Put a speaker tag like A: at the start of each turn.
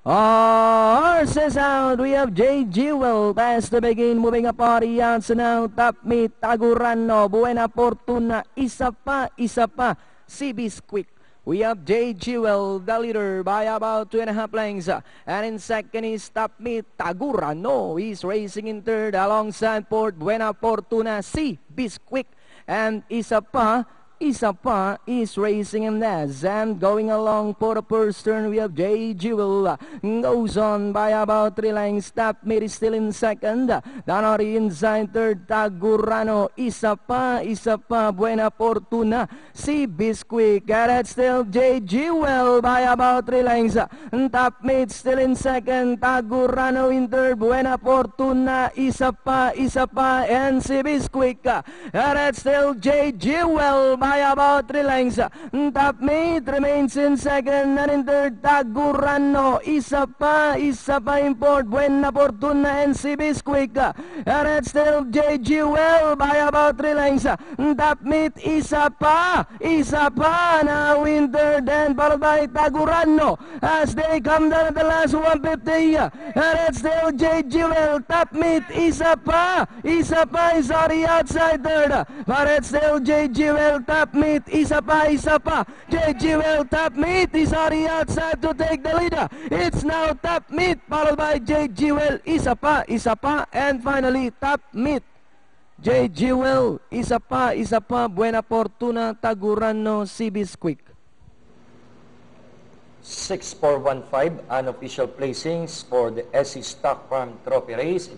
A: Horses out. We have J. Jewel. Pass to begin. Moving up audience now. Top meet. Tagurano. Buena Fortuna. Isa pa. Si Bisquick. We have J. Jewel, the leader, by about 2.5 lengths. And in second is Top Meet, Tagurano. He's racing in third alongside Port Buena Fortuna, Si Bisquick. And Isa pa is racing in last. And going along for the first turn, we have J. Jewel. Goes on by about 3 lengths. Top Meet is still in second. Danori inside third. Tagurano. Isa pa. Buena Fortuna. Si Bisquick. And still J. Jewel by about 3 lengths. Top Meet still in second. Tagurano in third. Buena Fortuna. Isa pa. And si Bisquick. And still J. Jewel by about 3 lengths. Top Meet remains in second, and in third Tagurano. Isa pa in fourth. Buena Fortuna and si Bisquick. And it's still J. Jewel by about 3 lengths. Top Meet Isa pa now in third, and followed by Tagurano as they come down at the last 150. And it's still J. Jewel. Top Meet Isa pa is already outside third, but it's still J. Jewel. Top Meet Isa pa. J. Jewel. Top Meet is already outside to take the lead. It's now Top Meet followed by J. Jewel. Isa pa, and finally Top Meet. J. Jewel. Isa pa. Buena Fortuna. Tagurano. Si Bisquick.
B: 6-4-1-5 unofficial placings for the SC Stock Farm Trophy Race.